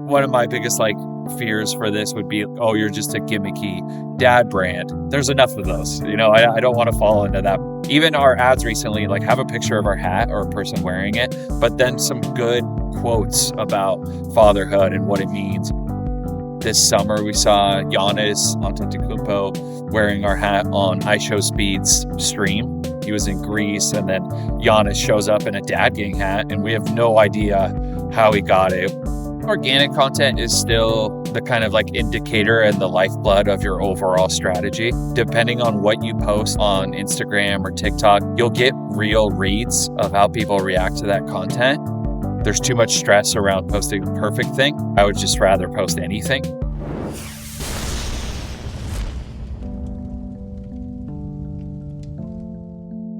one of my biggest fears for this would be, oh, you're just a gimmicky dad brand. There's enough of those. I don't want to fall into that. Even our ads recently have a picture of our hat or a person wearing it, but then some good quotes about fatherhood and what it means. This summer, we saw Giannis Antetokounmpo wearing our hat on iShowSpeed's stream. He was in Greece, and then Giannis shows up in a Dad Gang hat, and we have no idea how he got it. Organic content is still the kind of indicator and the lifeblood of your overall strategy. Depending on what you post on Instagram or TikTok, you'll get real reads of how people react to that content. There's too much stress around posting the perfect thing. I would just rather post anything.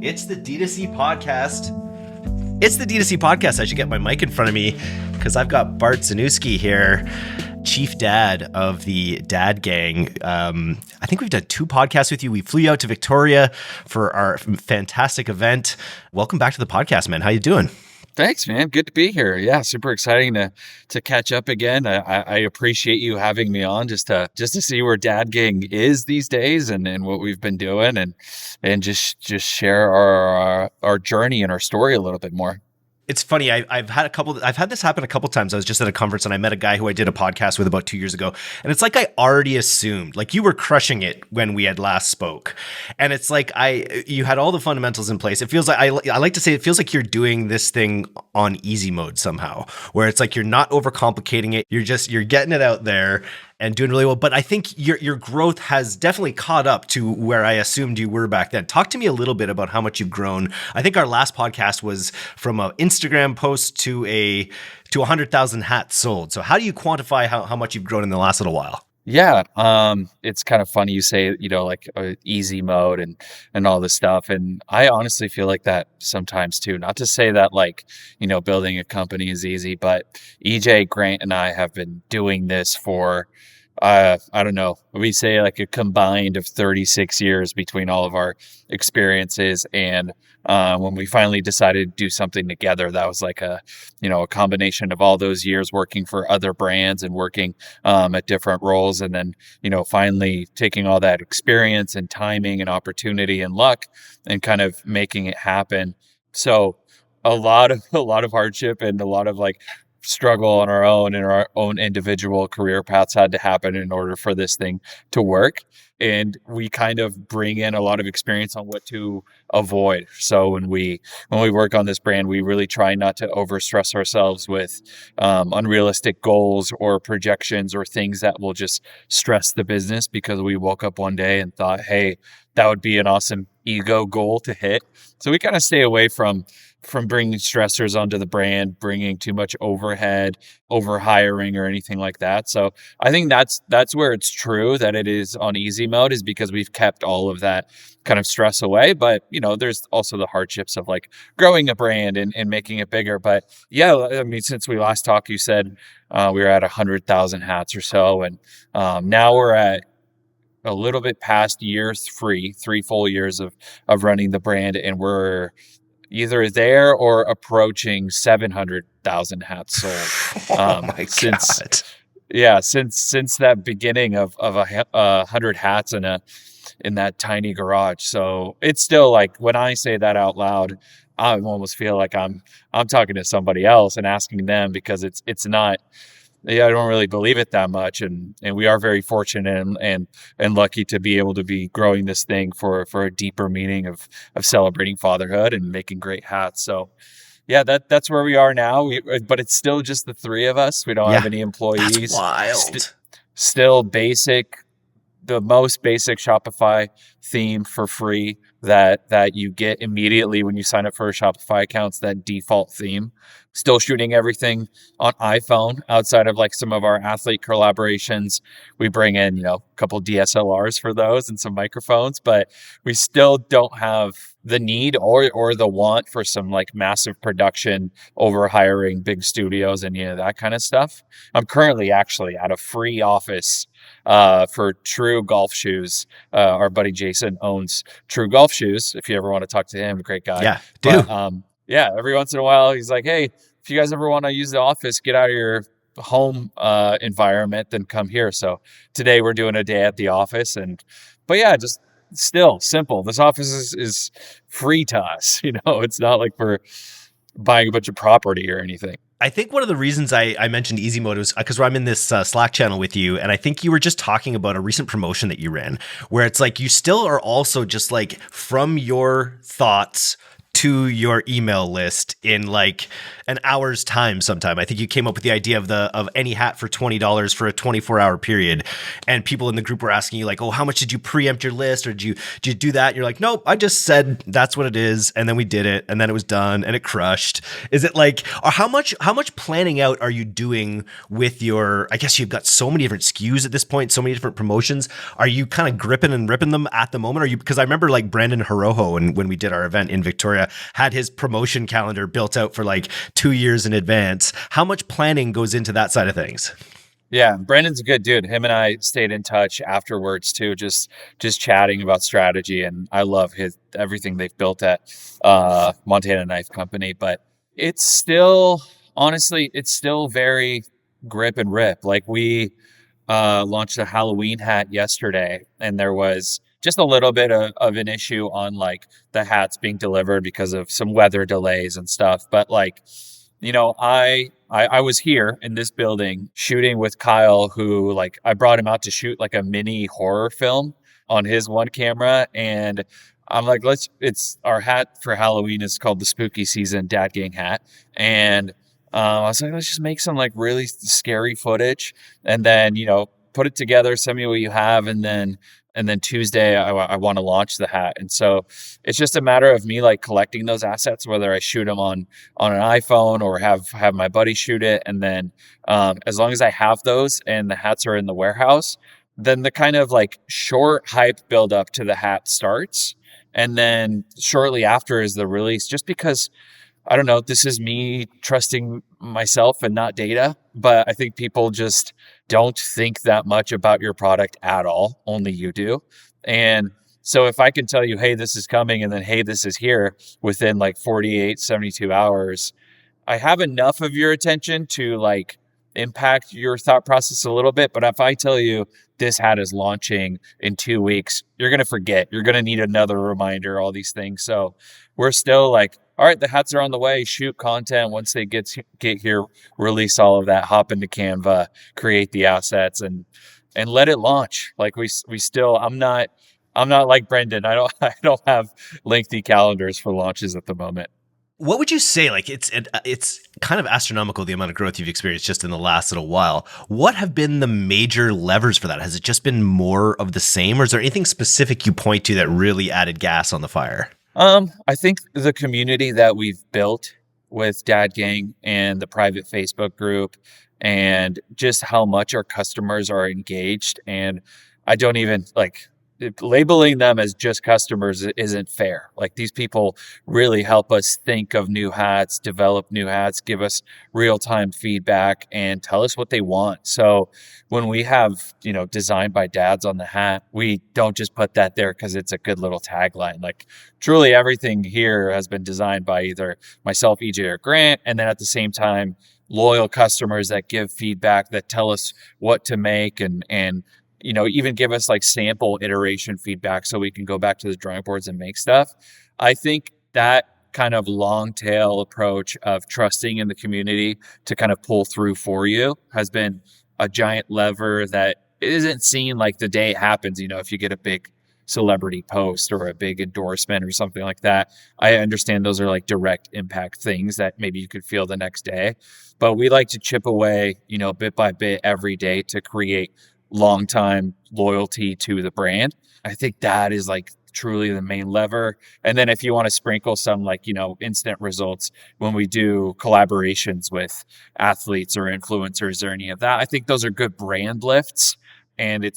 It's the DTC Podcast. I should get my mic in front of me because I've got Bart Szaniewski here, chief dad of the Dad Gang. I think we've done 2 podcasts with you. We flew you out to Victoria for our fantastic event. Welcome back to the podcast, man. How you doing? Thanks, man. Good to be here. Yeah, super exciting to catch up again. I appreciate you having me on just to see where Dad Gang is these days and what we've been doing and just share our journey and our story a little bit more. It's funny. I've had this happen a couple times. I was just at a conference and I met a guy who I did a podcast with about 2 years ago. And it's I already assumed you were crushing it when we had last spoke. And it's you had all the fundamentals in place. It feels I like to say it feels like you're doing this thing on easy mode somehow, where it's you're not overcomplicating it. You're getting it out there and doing really well. But I think your growth has definitely caught up to where I assumed you were back then. Talk to me a little bit about how much you've grown. I think our last podcast was from an Instagram post to 100,000 hats sold. So how do you quantify how much you've grown in the last little while? Yeah, it's kind of funny you say, easy mode and all this stuff. And I honestly feel like that sometimes too. Not to say that building a company is easy, but EJ, Grant, and I have been doing this for, I don't know, we say a combined of 36 years between all of our experiences. And when we finally decided to do something together, that was a combination of all those years working for other brands and working at different roles. And then, finally taking all that experience and timing and opportunity and luck and kind of making it happen. So a lot of hardship and a lot of struggle on our own and our own individual career paths had to happen in order for this thing to work. And we kind of bring in a lot of experience on what to avoid. So when we work on this brand, we really try not to overstress ourselves with unrealistic goals or projections or things that will just stress the business because we woke up one day and thought, hey, that would be an awesome ego goal to hit. So we kind of stay away from bringing stressors onto the brand, bringing too much overhead, over hiring or anything like that. So I think that's where it's true that it is on easy mode, is because we've kept all of that kind of stress away. But, there's also the hardships of growing a brand and making it bigger. But yeah, I mean, since we last talked, you said we were at 100,000 hats or so. And now we're at a little bit past year 3 full years of running the brand. And we're either there or approaching 700,000 hats sold. Oh my God. Yeah, since that beginning of 100 hats in that tiny garage. So it's still when I say that out loud, I almost feel like I'm talking to somebody else and asking them, because it's not. Yeah, I don't really believe it that much, and we are very fortunate and lucky to be able to be growing this thing for a deeper meaning of celebrating fatherhood and making great hats. So, yeah, that's where we are now. But it's still just the 3 of us. We don't have any employees. That's wild. Still basic, the most basic Shopify theme for free that you get immediately when you sign up for a Shopify account. It's that default theme. Still shooting everything on iPhone outside of some of our athlete collaborations. We bring in, a couple DSLRs for those and some microphones, but we still don't have the need or the want for some massive production, over hiring big studios and that kind of stuff. I'm currently actually at a free office for True Golf Shoes. Our buddy Jason owns True Golf Shoes. If you ever want to talk to him, great guy. Yeah, do. Yeah, every once in a while he's like, hey, if you guys ever want to use the office, get out of your home environment than come here. So today we're doing a day at the office, but yeah, just still simple. This office is free to us. It's not like we're buying a bunch of property or anything. I think one of the reasons I mentioned easy mode was because I'm in this Slack channel with you, and I think you were just talking about a recent promotion that you ran, where it's like you still are also just like from your thoughts to your email list in like an hour's time sometime. I think you came up with the idea of any hat for $20 for a 24-hour period. And people in the group were asking you like, oh, how much did you preempt your list? Or did you do that? And you're like, nope, I just said that's what it is. And then we did it, and then it was done and it crushed. Is it like, or how much planning out are you doing with your, I guess you've got so many different SKUs at this point, so many different promotions. Are you kind of gripping and ripping them at the moment? Because I remember like Brandon Horoho, and when we did our event in Victoria, had his promotion calendar built out for like 2 years in advance. How much planning goes into that side of things? Yeah, Brandon's a good dude. Him and I stayed in touch afterwards too, just chatting about strategy. And I love everything they've built at Montana Knife Company. But it's still, honestly, it's still very grip and rip. Like we launched a Halloween hat yesterday, and there was just a little bit of an issue on like the hats being delivered because of some weather delays and stuff. But like, I was here in this building shooting with Kyle, who like I brought him out to shoot like a mini horror film on his one camera. And I'm like, it's our hat for Halloween is called the Spooky Season Dad Gang hat. And I was like, let's just make some like really scary footage and then, put it together, send me what you have. And then Tuesday, I want to launch the hat. And so it's just a matter of me like collecting those assets, whether I shoot them on an iPhone or have my buddy shoot it. And then as long as I have those and the hats are in the warehouse, then the kind of like short hype buildup to the hat starts. And then shortly after is the release, just because I don't know, this is me trusting myself and not data, but I think people just don't think that much about your product at all. Only you do. And so if I can tell you, hey, this is coming, and then, hey, this is here within like 48, 72 hours, I have enough of your attention to like impact your thought process a little bit. But if I tell you this hat is launching in 2 weeks, you're going to forget. You're going to need another reminder, all these things. So we're still like, all right, the hats are on the way, shoot content. Once they get here, release all of that, hop into Canva, create the assets and let it launch. Like we still, I'm not like Brendan. I don't have lengthy calendars for launches at the moment. What would you say? Like it's kind of astronomical, the amount of growth you've experienced just in the last little while. What have been the major levers for that? Has it just been more of the same, or is there anything specific you point to that really added gas on the fire? I think the community that we've built with Dad Gang and the private Facebook group, and just how much our customers are engaged. And I don't even like labeling them as just customers isn't fair. Like these people really help us think of new hats, develop new hats, give us real-time feedback and tell us what they want. So when we have, designed by dads on the hat, we don't just put that there because it's a good little tagline. Like truly everything here has been designed by either myself, EJ, or Grant. And then at the same time, loyal customers that give feedback, that tell us what to make and even give us like sample iteration feedback so we can go back to the drawing boards and make stuff. I think that kind of long tail approach of trusting in the community to kind of pull through for you has been a giant lever that isn't seen like the day it happens. If you get a big celebrity post or a big endorsement or something like that, I understand those are like direct impact things that maybe you could feel the next day, but we like to chip away, bit by bit every day to create long time loyalty to the brand. I think that is like truly the main lever. And then if you want to sprinkle some like, instant results when we do collaborations with athletes or influencers or any of that, I think those are good brand lifts. And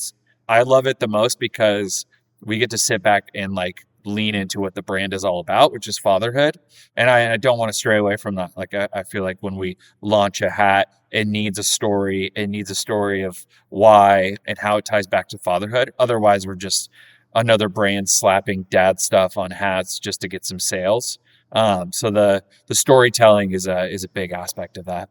I love it the most because we get to sit back and like lean into what the brand is all about, which is fatherhood. And I don't want to stray away from that. Like I feel like when we launch a hat, it needs a story. It needs a story of why and how it ties back to fatherhood. Otherwise, we're just another brand slapping dad stuff on hats just to get some sales. So the storytelling is a big aspect of that.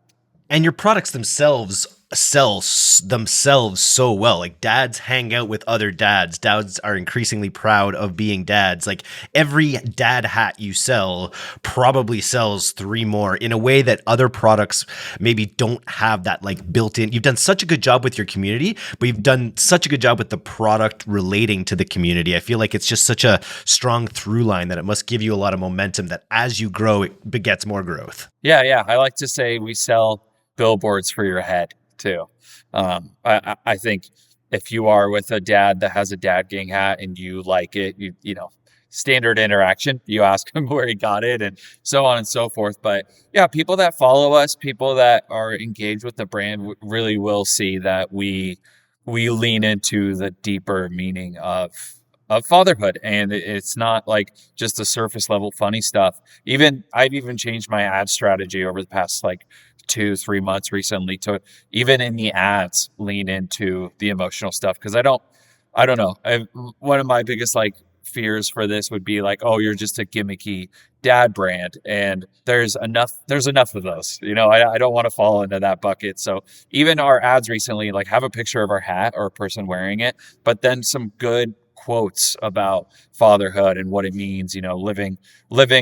And your products themselves themselves so well. Like dads hang out with other dads. Dads are increasingly proud of being dads. Like every dad hat you sell probably sells 3 more in a way that other products maybe don't have that like built in. You've done such a good job with your community, but you've done such a good job with the product relating to the community. I feel like it's just such a strong through line that it must give you a lot of momentum that as you grow, it begets more growth. Yeah. I like to say we sell billboards for your head too. I think if you are with a dad that has a Dad Gang hat and you like it, you know, standard interaction, you ask him where he got it and so on and so forth. But yeah, people that follow us, people that are engaged with the brand really will see that we lean into the deeper meaning of fatherhood. And it's not like just the surface level funny stuff. I've even changed my ad strategy over the past like 2-3 months recently to even in the ads lean into the emotional stuff. Cause I don't know. One of my biggest like fears for this would be like, oh, you're just a gimmicky dad brand. And there's enough of those, you know, I don't want to fall into that bucket. So even our ads recently, like have a picture of our hat or a person wearing it, but then some good quotes about fatherhood and what it means, you know, living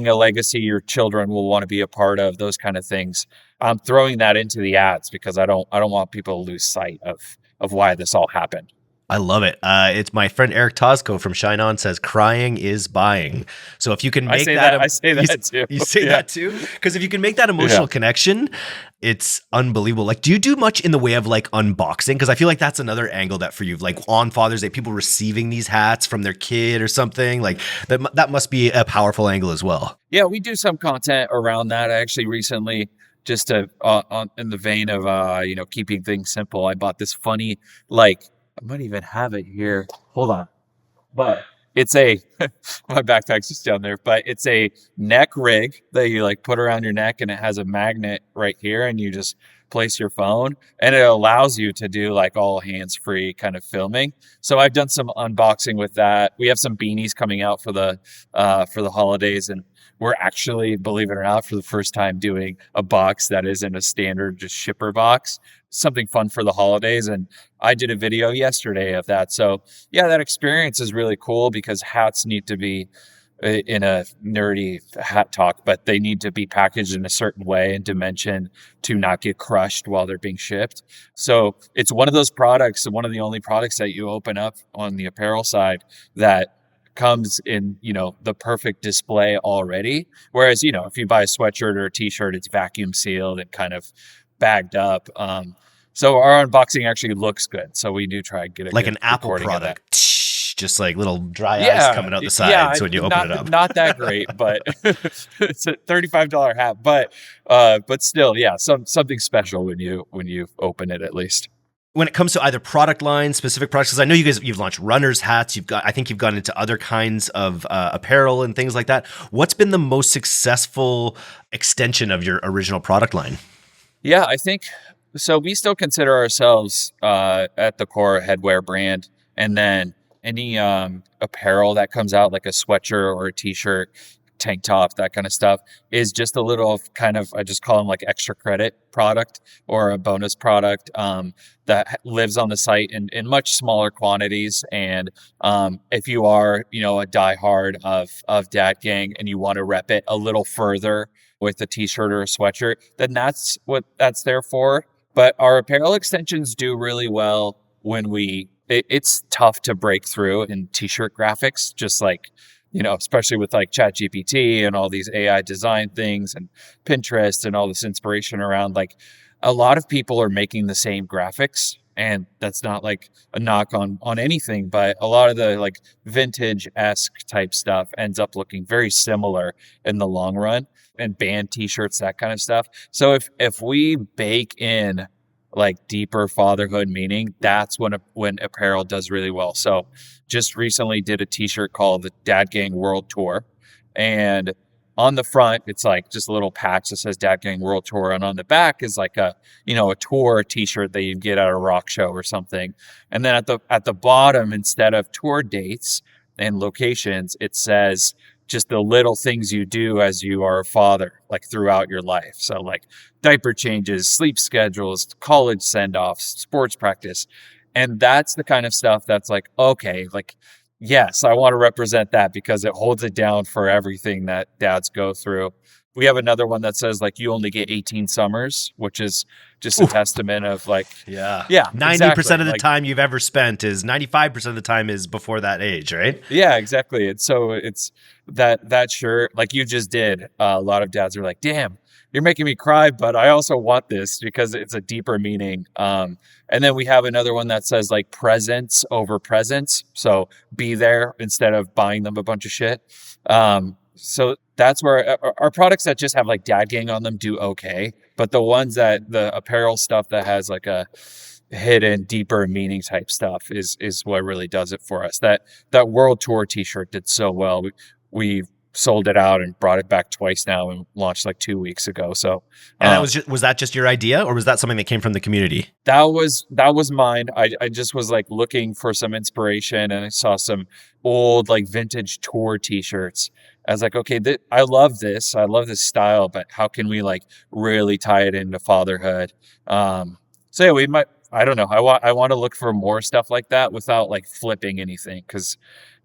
a legacy your children will want to be a part of, those kind of things. I'm throwing that into the ads because I don't want people to lose sight of why this all happened. I love it. It's my friend Eric Tosco from Shine On says, crying is buying. So if you can make I say that too. You say that too? Because if you can make that emotional connection, it's unbelievable. Like, do you do much in the way of like unboxing? Because I feel like that's another angle that for you, like on Father's Day, people receiving these hats from their kid or something like that must be a powerful angle as well. Yeah, we do some content around that. I actually recently, just to, in the vein of, you know, keeping things simple, I bought this funny, like, I might even have it here. Hold on. But it's my backpack's just down there, but it's a neck rig that you like put around your neck and it has a magnet right here and you just place your phone and it allows you to do like all hands-free kind of filming. So I've done some unboxing with that. We have some beanies coming out for the holidays, and we're actually, believe it or not, for the first time doing a box that isn't a standard just shipper box, something fun for the holidays. And I did a video yesterday of that. So yeah, that experience is really cool because hats need to be, in a nerdy hat talk, but they need to be packaged in a certain way and dimension to not get crushed while they're being shipped. So it's one of those products, one of the only products that you open up on the apparel side that comes in, you know, the perfect display already. Whereas, you know, if you buy a sweatshirt or a t-shirt, it's vacuum sealed and kind of bagged up. So our unboxing actually looks good. So we do try and get it like an Apple product. Just like little dry ice coming out the sides when you open it up. Not that great, but it's a $35 hat. But still, yeah, something special when you open it at least. When it comes to either product lines, specific products, because I know you've launched runners hats. I think you've gone into other kinds of apparel and things like that. What's been the most successful extension of your original product line? Yeah, I think so. We still consider ourselves at the core a headwear brand, and then any apparel that comes out, like a sweatshirt or a t-shirt, tank top, that kind of stuff, is just a little kind of, I just call them like extra credit product or a bonus product that lives on the site in much smaller quantities. And if you are, you know, a diehard of Dad Gang and you want to rep it a little further with a t-shirt or a sweatshirt, then that's what that's there for. But our apparel extensions do really well when it's tough to break through in t-shirt graphics, just like, you know, especially with like ChatGPT and all these AI design things and Pinterest and all this inspiration around, like a lot of people are making the same graphics. And that's not like a knock on anything, but a lot of the like vintage-esque type stuff ends up looking very similar in the long run, and band t-shirts, that kind of stuff. So if we bake in like deeper fatherhood meaning, that's when apparel does really well. So just recently did a t-shirt called the Dad Gang World Tour, and on the front it's like just a little patch that says Dad Gang World Tour, and on the back is like a tour t-shirt that you get at a rock show or something. And then at the bottom, instead of tour dates and locations, it says just the little things you do as you are a father, like throughout your life. So like diaper changes, sleep schedules, college send-offs, sports practice. And that's the kind of stuff that's like, okay, like, yes, I want to represent that because it holds it down for everything that dads go through. We have another one that says like you only get 18 summers, which is just a testament of like, Yeah. yeah, 90% exactly. of the Like, time you've ever spent is 95% of the time is before that age, right? yeah, exactly. And so it's that shirt, like you just did. A lot of dads are like, damn, you're making me cry, but I also want this because it's a deeper meaning. And then we have another one that says like presence over presence. So be there instead of buying them a bunch of shit. So that's where our products that just have like dad gang on them do okay. But the ones that the apparel stuff that has like a hidden deeper meaning type stuff is what really does it for us. That world tour t-shirt did so well. We sold it out and brought it back twice now and launched like 2 weeks ago. So And that was that just your idea, or was that something that came from the community? that was mine. I just was like looking for some inspiration and I saw some old like vintage tour t-shirts. I was like, okay, I love this. I love this style, but how can we like really tie it into fatherhood? So yeah, we might, I don't know. I want to look for more stuff like that without like flipping anything. Cause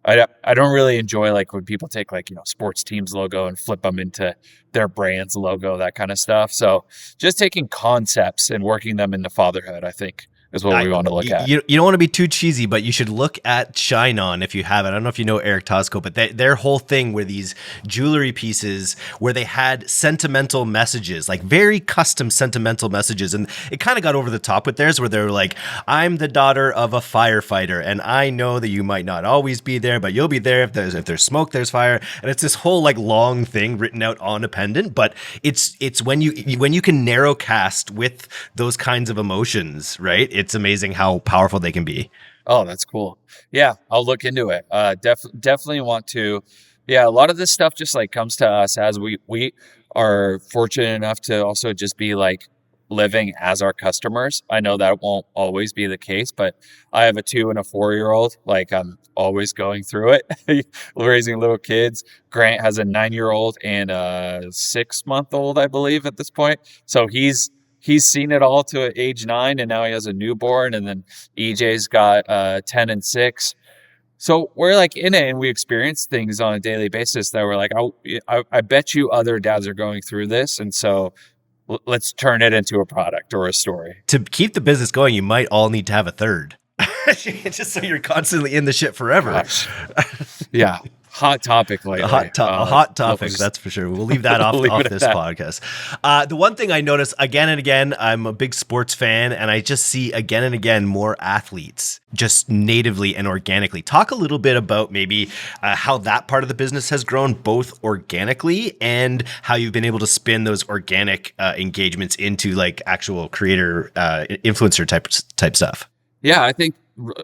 I don't really enjoy like when people take like, sports teams logo and flip them into their brand's logo, that kind of stuff. So just taking concepts and working them into fatherhood, I think is what we want to look at. You don't want to be too cheesy, but you should look at Shine On if you haven't. I don't know if you know Eric Tosco, but their whole thing were these jewelry pieces where they had sentimental messages, like very custom sentimental messages. And it kind of got over the top with theirs where they were like, I'm the daughter of a firefighter and I know that you might not always be there, but you'll be there if there's smoke, there's fire. And it's this whole like long thing written out on a pendant, but it's when you can narrow cast with those kinds of emotions, right? It's amazing how powerful they can be. Oh, that's cool. Yeah, I'll look into it. Definitely want to. Yeah, a lot of this stuff just like comes to us as we are fortunate enough to also just be like living as our customers. I know that won't always be the case, but I have a 2 and a 4-year-old. Like I'm always going through it, raising little kids. Grant has a 9-year-old and a 6-month-old, I believe, at this point. So he's seen it all to age 9, and now he has a newborn. And then EJ's got 10 and 6. So we're like in it, and we experience things on a daily basis that we're like, I bet you other dads are going through this, and so let's turn it into a product or a story. To keep the business going, you might all need to have a third, just so you're constantly in the shit forever. Gosh. Yeah. Hot topic lately. A hot topic, that's for sure. We'll leave that off this podcast. The one thing I notice again and again, I'm a big sports fan, and I just see again and again more athletes just natively and organically. Talk a little bit about maybe how that part of the business has grown both organically and how you've been able to spin those organic engagements into like actual creator influencer type stuff. Yeah, I think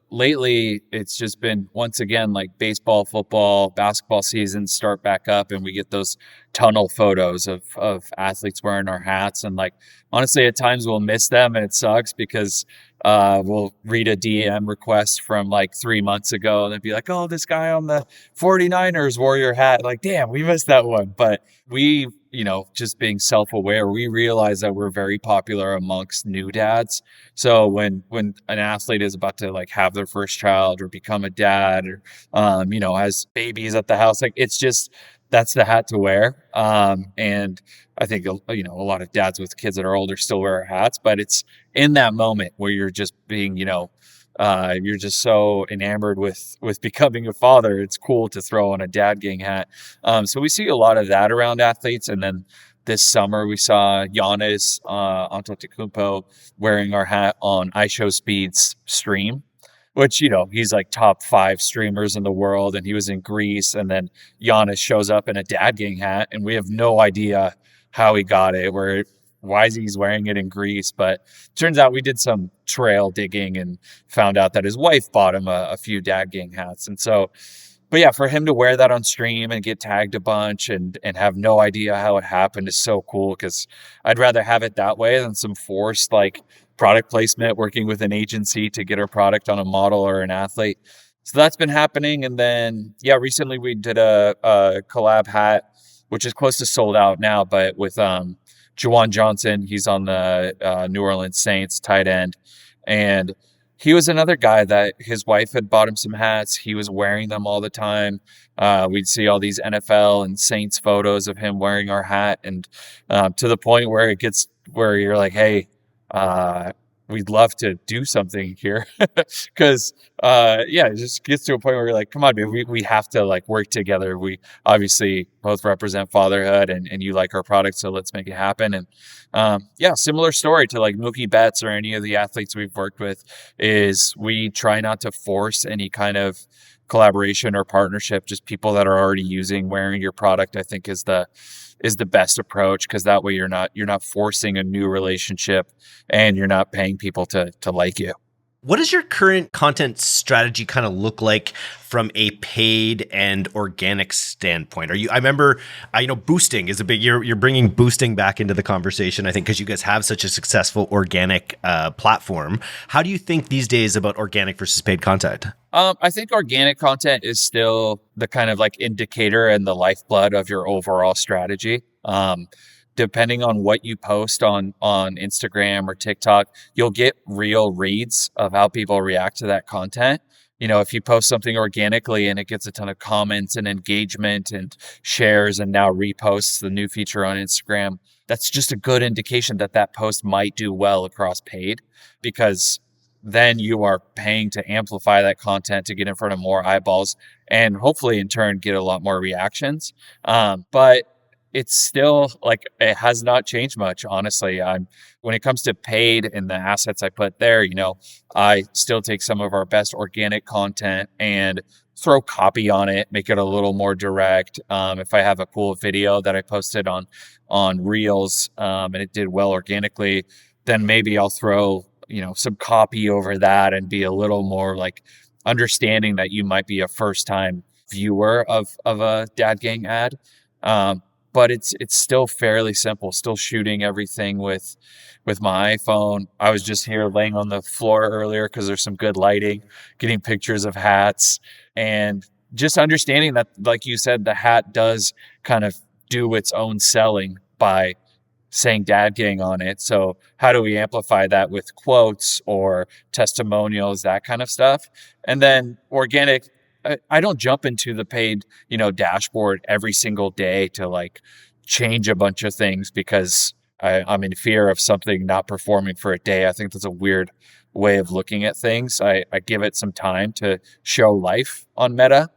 lately it's just been once again like baseball, football, basketball seasons start back up, and we get those tunnel photos of athletes wearing our hats, and like honestly at times we'll miss them and it sucks because we'll read a DM request from like 3 months ago and they'd be like, oh, this guy on the 49ers wore your hat. Like, damn, we missed that one. But we, just being self-aware, we realize that we're very popular amongst new dads. So when an athlete is about to like have their first child or become a dad or, has babies at the house, like it's just, that's the hat to wear. And I think, a lot of dads with kids that are older still wear hats, but it's in that moment where you're just being, you're just so enamored with becoming a father. It's cool to throw on a dad gang hat. So we see a lot of that around athletes. And then this summer we saw Giannis Antetokounmpo wearing our hat on iShowSpeed's stream, which, he's like top 5 streamers in the world. And he was in Greece. And then Giannis shows up in a dad gang hat and we have no idea how he got it, why is he's wearing it in Greece. But turns out we did some trail digging and found out that his wife bought him a few dad gang hats. And so, but yeah, for him to wear that on stream and get tagged a bunch and have no idea how it happened is so cool, because I'd rather have it that way than some forced like product placement working with an agency to get our product on a model or an athlete. So that's been happening. And then, yeah, recently we did a collab hat, which is close to sold out now, but with Juwan Johnson. He's on the New Orleans Saints tight end. And he was another guy that his wife had bought him some hats. He was wearing them all the time. We'd see all these NFL and Saints photos of him wearing our hat. And to the point where it gets where you're like, hey, uh, we'd love to do something here. Because yeah, it just gets to a point where you're like, come on, dude, we have to like work together. We obviously both represent fatherhood, and you like our product, so let's make it happen. And yeah, similar story to like Mookie Betts or any of the athletes we've worked with is we try not to force any kind of collaboration or partnership. Just people that are already using wearing your product, I think is the best approach, because that way you're not forcing a new relationship, and you're not paying people to like you. What does your current content strategy kind of look like from a paid and organic standpoint? I remember, boosting is a big, you're bringing boosting back into the conversation, I think, because you guys have such a successful organic platform. How do you think these days about organic versus paid content? I think organic content is still the kind of like indicator and the lifeblood of your overall strategy. Depending on what you post on Instagram or TikTok, you'll get real reads of how people react to that content. If you post something organically and it gets a ton of comments and engagement and shares and now reposts, the new feature on Instagram, that's just a good indication that that post might do well across paid, because then you are paying to amplify that content to get in front of more eyeballs and hopefully in turn get a lot more reactions. But it's still like, it has not changed much, honestly. When it comes to paid and the assets I put there, I still take some of our best organic content and throw copy on it, make it a little more direct. If I have a cool video that I posted on Reels, and it did well organically, then maybe I'll throw, some copy over that and be a little more like understanding that you might be a first time viewer of a Dad Gang ad. But it's still fairly simple, still shooting everything with my iPhone. I was just here laying on the floor earlier because there's some good lighting, getting pictures of hats, and just understanding that, like you said, the hat does kind of do its own selling by saying Dad Gang on it. So how do we amplify that with quotes or testimonials, that kind of stuff? And then organic, I don't jump into the paid, dashboard every single day to like change a bunch of things because I'm in fear of something not performing for a day. I think that's a weird way of looking at things. I give it some time to show life on Meta.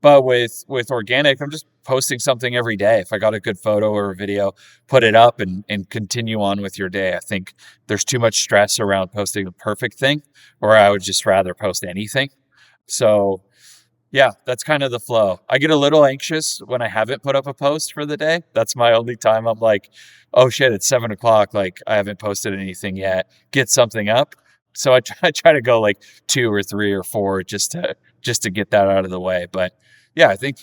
But with organic, I'm just posting something every day. If I got a good photo or a video, put it up and continue on with your day. I think there's too much stress around posting the perfect thing, or I would just rather post anything. So yeah, that's kind of the flow. I get a little anxious when I haven't put up a post for the day. That's my only time I'm like, oh shit, it's 7:00. Like I haven't posted anything yet. Get something up. So I try to go like 2 or 3 or 4 just to get that out of the way. But yeah, I think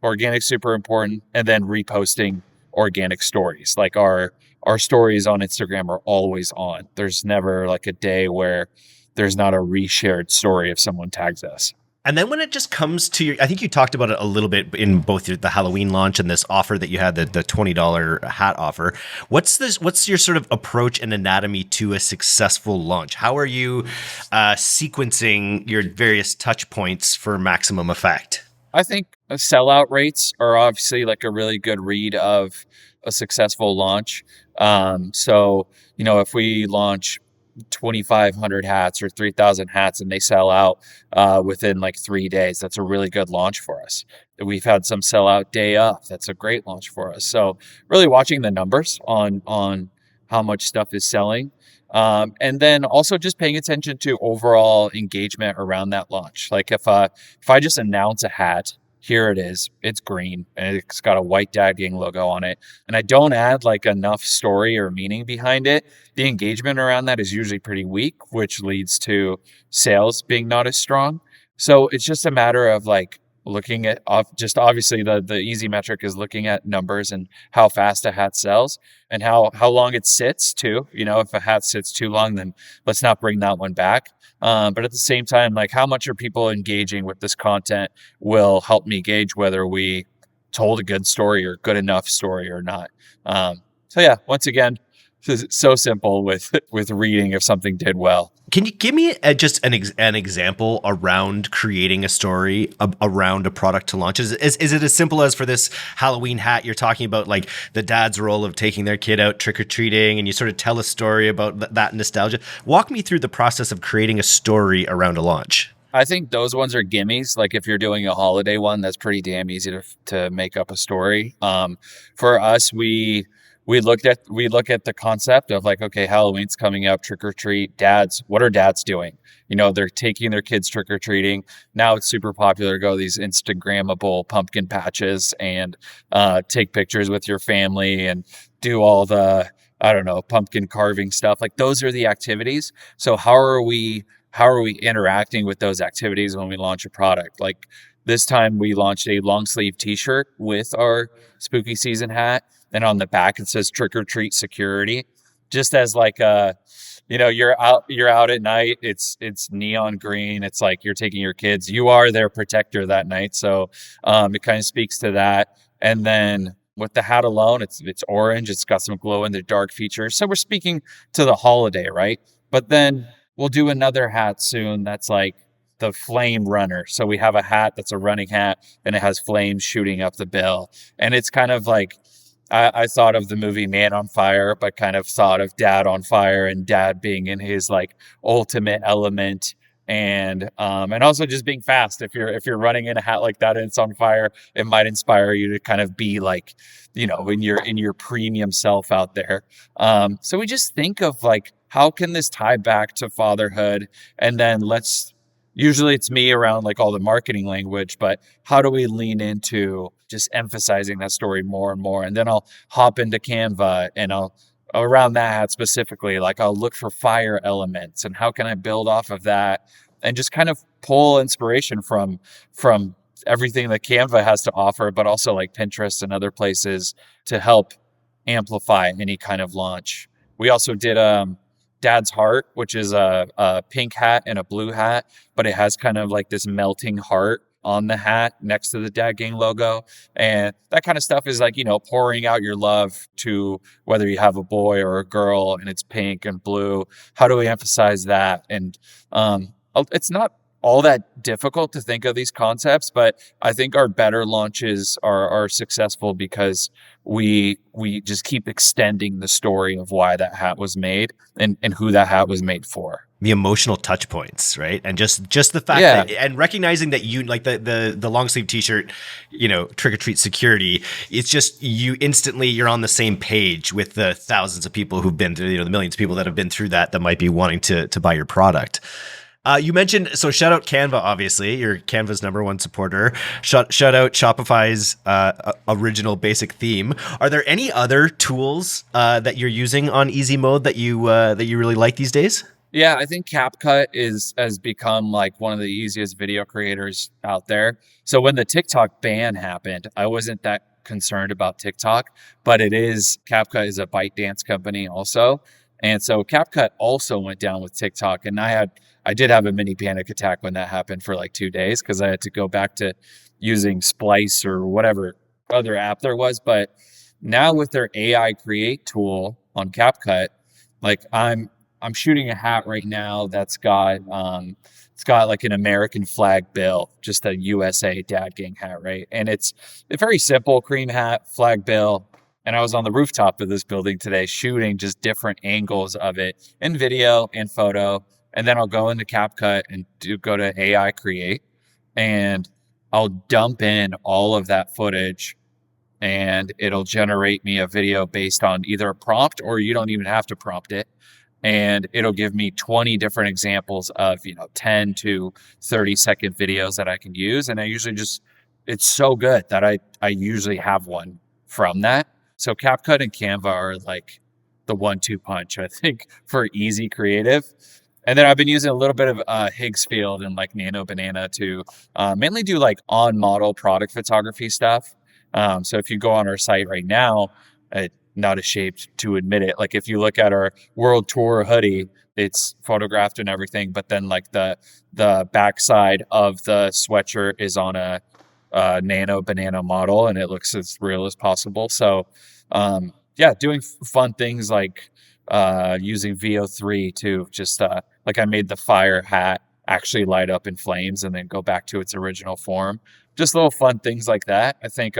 organic's super important. And then reposting organic stories. Like our stories on Instagram are always on. There's never like a day where there's not a reshared story if someone tags us. And then when it just comes to I think you talked about it a little bit in both the Halloween launch and this offer that you had, the $20 hat offer. What's your sort of approach and anatomy to a successful launch? How are you sequencing your various touch points for maximum effect? I think sellout rates are obviously like a really good read of a successful launch. So, if we launch 2,500 hats or 3,000 hats and they sell out within like 3 days, that's a really good launch for us. We've had some sell out day up. That's a great launch for us. So really watching the numbers on how much stuff is selling. And then also just paying attention to overall engagement around that launch. Like if I just announce a hat, here it is, it's green and it's got a white Dad Gang logo on it, and I don't add like enough story or meaning behind it, the engagement around that is usually pretty weak, which leads to sales being not as strong. So it's just a matter of like looking at just obviously the easy metric is looking at numbers and how fast a hat sells and how long it sits too. If a hat sits too long, then let's not bring that one back. But at the same time, like how much are people engaging with this content will help me gauge whether we told a good story or good enough story or not. So yeah, once again, so simple with reading if something did well. Can you give me just an example around creating a story around a product to launch? Is it as simple as for this Halloween hat, you're talking about like the dad's role of taking their kid out trick-or-treating and you sort of tell a story about that nostalgia? Walk me through the process of creating a story around a launch. I think those ones are gimmies. Like if you're doing a holiday one, that's pretty damn easy to make up a story. For us, we look at the concept of like, okay, Halloween's coming up, trick or treat. Dads, what are dads doing? They're taking their kids trick or treating. Now it's super popular to go to these Instagrammable pumpkin patches and take pictures with your family and do all the, I don't know, pumpkin carving stuff. Like those are the activities. So how are we interacting with those activities when we launch a product? Like this time we launched a long sleeve t-shirt with our spooky season hat. And on the back, it says trick or treat security, just as like you're out at night. It's neon green. It's like you're taking your kids. You are their protector that night. So it kind of speaks to that. And then with the hat alone, it's orange. It's got some glow in the dark features. So we're speaking to the holiday, right? But then we'll do another hat soon that's like the flame runner. So we have a hat that's a running hat and it has flames shooting up the bill. And it's kind of like, I thought of the movie Man on Fire, but kind of thought of Dad on Fire and Dad being in his like ultimate element, and also just being fast. If you're running in a hat like that and it's on fire, it might inspire you to kind of be like, in your premium self out there. So we just think of like, how can this tie back to fatherhood, and then usually it's me around like all the marketing language, but how do we lean into just emphasizing that story more and more? And then I'll hop into Canva and around that hat specifically, like I'll look for fire elements and how can I build off of that and just kind of pull inspiration from everything that Canva has to offer, but also like Pinterest and other places to help amplify any kind of launch. We also did Dad's Heart, which is a pink hat and a blue hat, but it has kind of like this melting heart on the hat next to the Dad Gang logo. And that kind of stuff is like, pouring out your love to whether you have a boy or a girl and it's pink and blue. How do we emphasize that? And it's not all that difficult to think of these concepts, but I think our better launches are successful because we just keep extending the story of why that hat was made and who that hat was made for. The emotional touch points, right? And just the fact that, and recognizing that you like the long sleeve t-shirt, trick or treat security, it's just you're on the same page with the thousands of people who've been through, the millions of people that have been through that might be wanting to buy your product. You mentioned, so shout out Canva, obviously, you're Canva's #1 supporter. Shout out Shopify's original basic theme. Are there any other tools that you're using on easy mode that you really like these days? Yeah, I think CapCut has become like one of the easiest video creators out there. So when the TikTok ban happened, I wasn't that concerned about TikTok, but CapCut is a ByteDance company also. And so CapCut also went down with TikTok, and I did have a mini panic attack when that happened for like 2 days because I had to go back to using Splice or whatever other app there was. But now with their AI create tool on CapCut, like I'm shooting a hat right now that's got it's got like an American flag bill, just a USA Dad Gang hat, right? And it's a very simple cream hat, flag bill. And I was on the rooftop of this building today shooting just different angles of it in video and photo. And then I'll go into CapCut and go to AI Create, and I'll dump in all of that footage, and it'll generate me a video based on either a prompt, or you don't even have to prompt it. And it'll give me 20 different examples of, 10 to 30-second videos that I can use. And I usually it's so good that I usually have one from that. So CapCut and Canva are like the 1-2 punch, I think, for easy creative. And then I've been using a little bit of Higgsfield and like Nano Banana to mainly do like on model product photography stuff. So if you go on our site right now, not ashamed to admit it, like if you look at our world tour hoodie, it's photographed and everything, but then like the backside of the sweatshirt is on a Nano Banana model, and it looks as real as possible. So doing fun things like using VO3 to just like I made the fire hat actually light up in flames and then go back to its original form. Just little fun things like that I think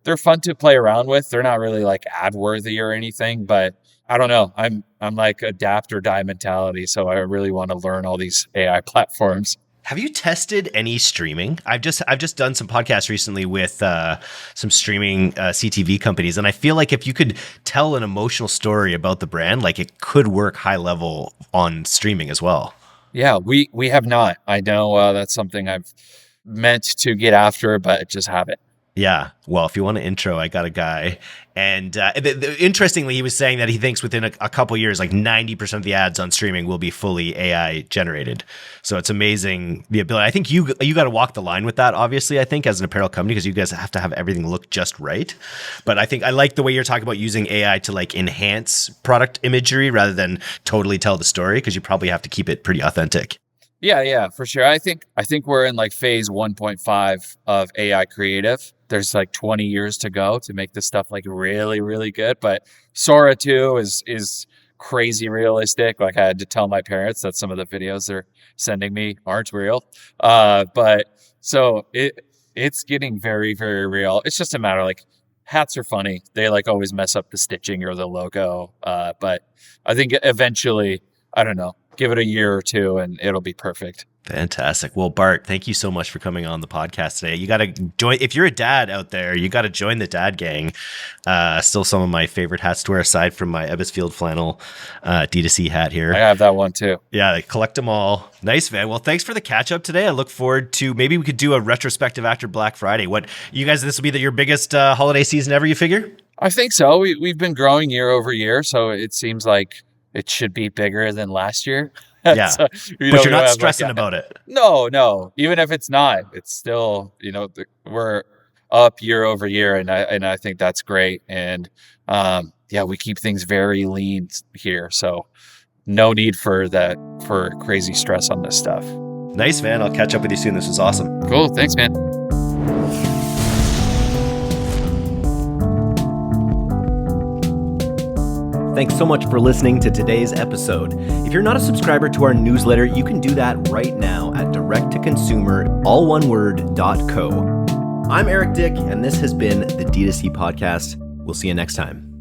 they're fun to play around with. They're not really like ad worthy or anything, but I don't know. I'm like adapt or die mentality, so I really want to learn all these AI platforms. Have you tested any streaming? I've just done some podcasts recently with some streaming CTV companies, and I feel like if you could tell an emotional story about the brand, like it could work high level on streaming as well. Yeah, we have not. I know that's something I've meant to get after, but just haven't. Yeah. Well, if you want an intro, I got a guy. And interestingly, he was saying that he thinks within a couple years, like 90% of the ads on streaming will be fully AI generated. So it's amazing the ability. I think you got to walk the line with that, obviously, I think, as an apparel company, because you guys have to have everything look just right. But I think I like the way you're talking about using AI to like enhance product imagery rather than totally tell the story, because you probably have to keep it pretty authentic. Yeah, for sure. I think we're in like phase 1.5 of AI creative. There's like 20 years to go to make this stuff like really, really good. But Sora 2 is crazy realistic. Like I had to tell my parents that some of the videos they're sending me aren't real. But so it's getting very, very real. It's just a matter of like hats are funny. They like always mess up the stitching or the logo. But I think eventually, I don't know, give it a year or two and it'll be perfect. Fantastic. Well, Bart, thank you so much for coming on the podcast today. You got to join. If you're a dad out there, you got to join the dad gang. Still some of my favorite hats to wear aside from my Ebbsfield flannel DTC hat here. I have that one too. Yeah, collect them all. Nice, man. Well, thanks for the catch up today. I look forward to maybe we could do a retrospective after Black Friday. What you guys, this will be your biggest holiday season ever, you figure? I think so. We've been growing year over year. So it seems like it should be bigger than last year. Yeah, so, but you're not stressing about it. No. Even if it's not, it's still, we're up year over year, and I think that's great. And we keep things very lean here, so no need for crazy stress on this stuff. Nice, man. I'll catch up with you soon. This was awesome. Cool. Thanks, man. Thanks so much for listening to today's episode. If you're not a subscriber to our newsletter, you can do that right now at directtoconsumer.co. I'm Eric Dick, and this has been the D2C Podcast. We'll see you next time.